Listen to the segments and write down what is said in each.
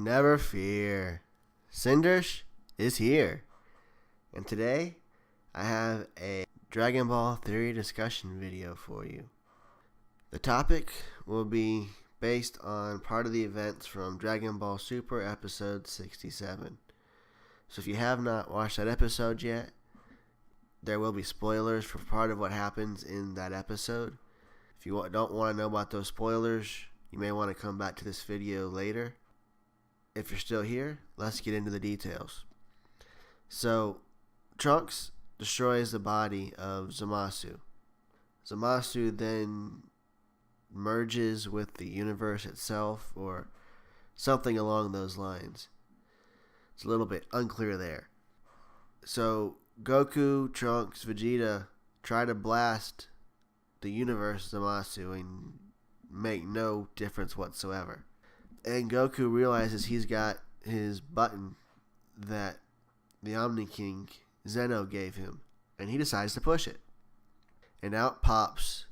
Never fear. Cindersh is here. And today, I have a Dragon Ball theory discussion video for you. The topic will be based on part of the events from Dragon Ball Super episode 67. So if you have not watched that episode yet, there will be spoilers for part of what happens in that episode. If you don't want to know about those spoilers, you may want to come back to this video later. If you're still here, let's get into the details. So, Trunks destroys the body of Zamasu. Zamasu then merges with the universe itself, or something along those lines. It's a little bit unclear there. So, Goku, Trunks, Vegeta try to blast the universe Zamasu and make no difference whatsoever. And Goku realizes he's got his button that the Omni King Zeno gave him, and he decides to push it. And out pops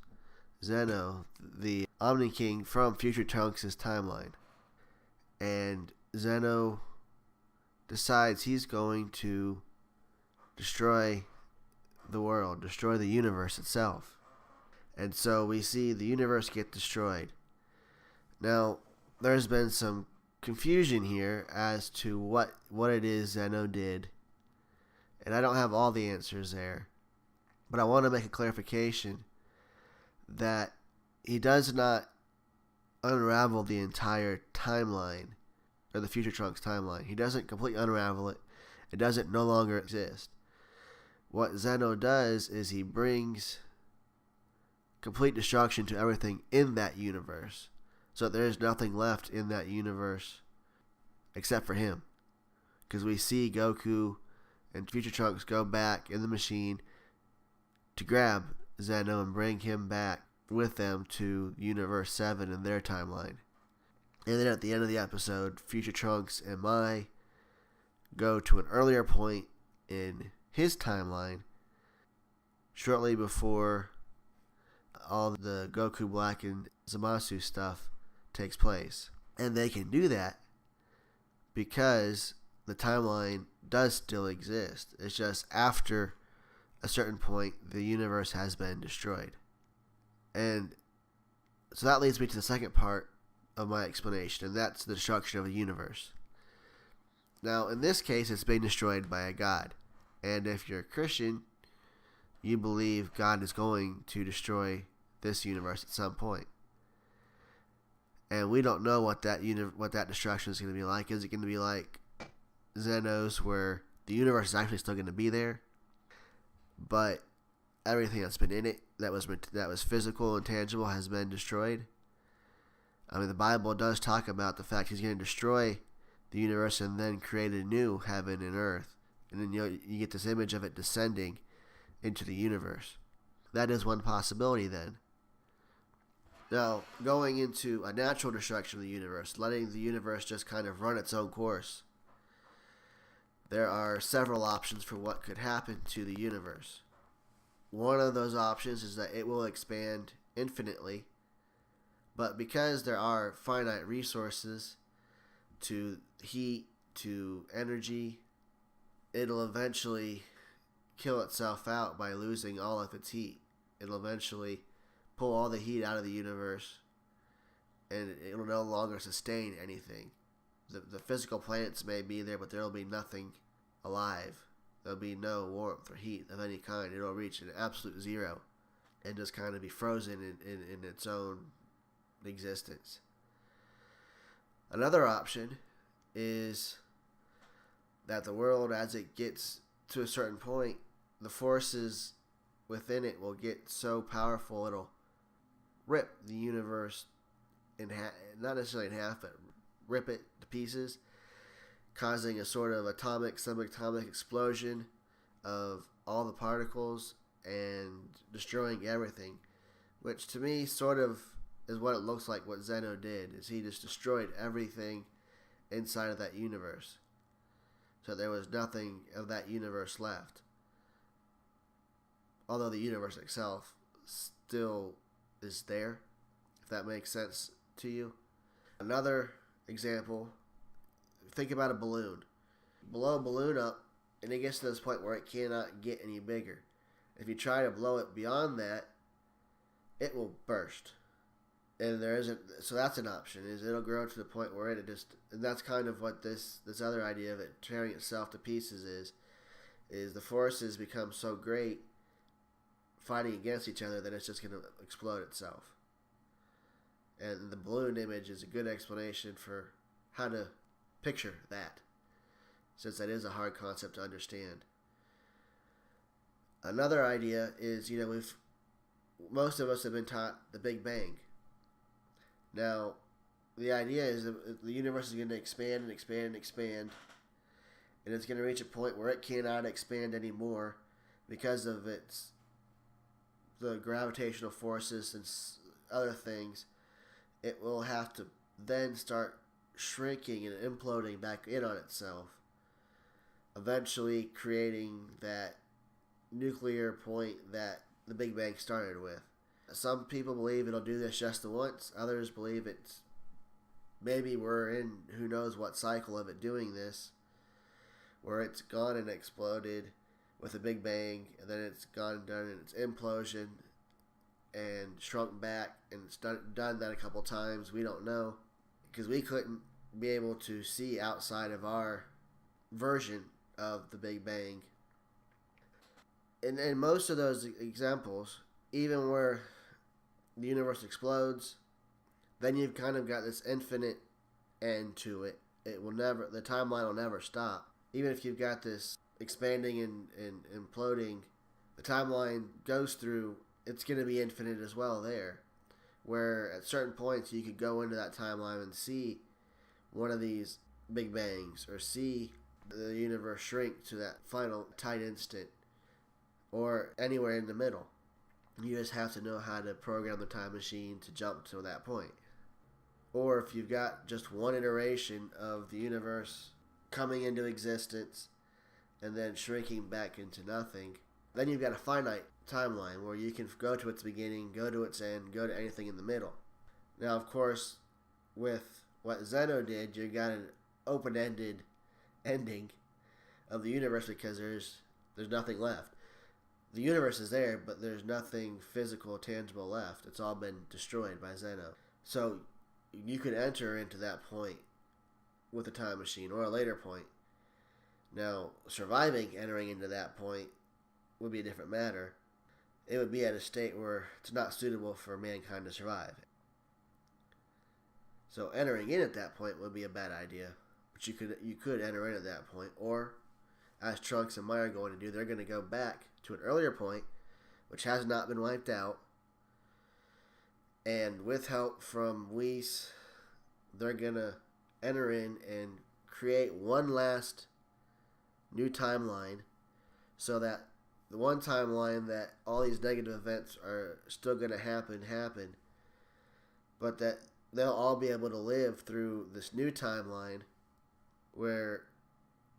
Zeno, the Omni King from Future Trunks' timeline. And Zeno decides he's going to destroy the world, destroy the universe itself. And so we see the universe get destroyed. Now, there's been some confusion here as to what it is Zeno did. And I don't have all the answers there. But I want to make a clarification that he does not unravel the entire timeline, or the Future Trunks timeline. He doesn't completely unravel it. It doesn't no longer exist. What Zeno does is he brings complete destruction to everything in that universe. So there is nothing left in that universe except for him. Because we see Goku and Future Trunks go back in the machine to grab Zeno and bring him back with them to Universe 7 in their timeline. And then at the end of the episode, Future Trunks and Mai go to an earlier point in his timeline, shortly before all the Goku Black and Zamasu stuff takes place. And they can do that because the timeline does still exist. It's just after a certain point, the universe has been destroyed. And so that leads me to the second part of my explanation, and that's the destruction of the universe. Now, in this case, it's being destroyed by a god. And if you're a Christian, you believe God is going to destroy this universe at some point. And we don't know what that destruction is going to be like. Is it going to be like Zeno's, where the universe is actually still going to be there, but everything that's been in it that was physical and tangible has been destroyed? I mean, the Bible does talk about the fact he's going to destroy the universe and then create a new heaven and earth. And then you get this image of it descending into the universe. That is one possibility then. Now, going into a natural destruction of the universe, letting the universe just kind of run its own course, there are several options for what could happen to the universe. One of those options is that it will expand infinitely, but because there are finite resources to heat, to energy, it'll eventually kill itself out by losing all of its heat. It'll eventually pull all the heat out of the universe, and it'll no longer sustain anything. The physical planets may be there, but there will be nothing alive. There'll be no warmth or heat of any kind. It'll reach an absolute zero and just kind of be frozen in its own existence. Another option is that the world, as it gets to a certain point, the forces within it will get so powerful it'll rip the universe in half, not necessarily in half, but rip it to pieces, causing a sort of subatomic explosion of all the particles and destroying everything, which to me sort of is what it looks like what Zeno did, is he just destroyed everything inside of that universe. So there was nothing of that universe left. Although the universe itself still is there, if that makes sense to you. Another example think about a balloon. Blow a balloon up, and it gets to this point where it cannot get any bigger. If you try to blow it beyond that, it will burst. And there isn't, so that's an option, is it'll grow to the point where it just, and that's kind of what this other idea of it tearing itself to pieces is the forces become so great fighting against each other that it's just going to explode itself. And the balloon image is a good explanation for how to picture that, since that is a hard concept to understand. Another idea is, most of us have been taught the Big Bang. Now, the idea is that the universe is going to expand and expand and expand, and it's going to reach a point where it cannot expand anymore because of the gravitational forces and other things. It will have to then start shrinking and imploding back in on itself, eventually creating that nuclear point that the Big Bang started with. Some people believe it'll do this just the once. Others believe it's maybe we're in who knows what cycle of it doing this, where it's gone and exploded with a Big Bang, and then it's gone and done its implosion and shrunk back, and it's done that a couple times. We don't know, because we couldn't be able to see outside of our version of the Big Bang. And in most of those examples, even where the universe explodes, then you've kind of got this infinite end to it. The timeline will never stop. Even if you've got this expanding and imploding, the timeline goes through, it's going to be infinite as well there. Where at certain points you could go into that timeline and see one of these Big Bangs, or see the universe shrink to that final tight instant, or anywhere in the middle. You just have to know how to program the time machine to jump to that point. Or if you've got just one iteration of the universe coming into existence and then shrinking back into nothing, then you've got a finite timeline where you can go to its beginning, go to its end, go to anything in the middle. Now, of course, with what Zeno did, you got an open-ended ending of the universe because there's nothing left. The universe is there, but there's nothing physical, tangible left. It's all been destroyed by Zeno. So you could enter into that point with a time machine, or a later point. Now, entering into that point would be a different matter. It would be at a state where it's not suitable for mankind to survive. So entering in at that point would be a bad idea. But you could enter in at that point, or as Trunks and Maya are going to do, they're going to go back to an earlier point, which has not been wiped out, and with help from Whis, they're going to enter in and create one last new timeline, so that the one timeline that all these negative events are still going to happen, but that they'll all be able to live through this new timeline where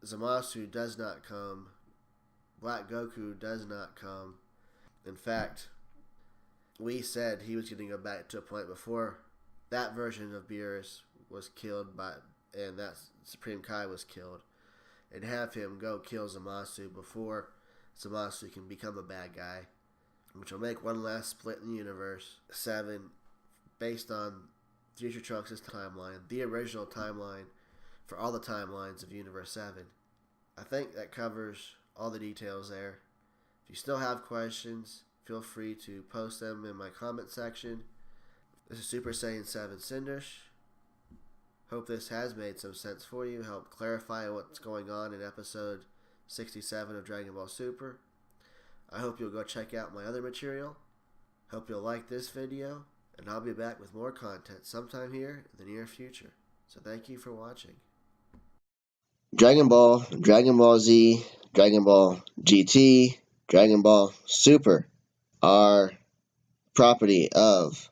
Zamasu does not come, Black Goku does not come. In fact, Whis said he was going to go back to a point before that version of Beerus was killed and that Supreme Kai was killed, and have him go kill Zamasu before Zamasu can become a bad guy, which will make one last split in the universe 7, based on Future Trunks' timeline, the original timeline for all the timelines of Universe 7. I think that covers all the details there. If you still have questions, feel free to post them in my comment section. This is Super Saiyan 7 Cindersh. Hope this has made some sense for you, help clarify what's going on in episode 67 of Dragon Ball Super. I hope you'll go check out my other material. Hope you'll like this video, and I'll be back with more content sometime here in the near future. So thank you for watching. Dragon Ball, Dragon Ball Z, Dragon Ball GT, Dragon Ball Super are property of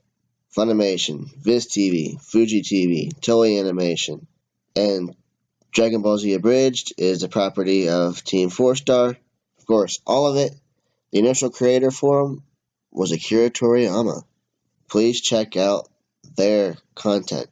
Funimation, Viz TV, Fuji TV, Toei Animation, and Dragon Ball Z Abridged is the property of Team 4-Star. Of course, all of it, the initial creator for them was Akira Toriyama. Please check out their content.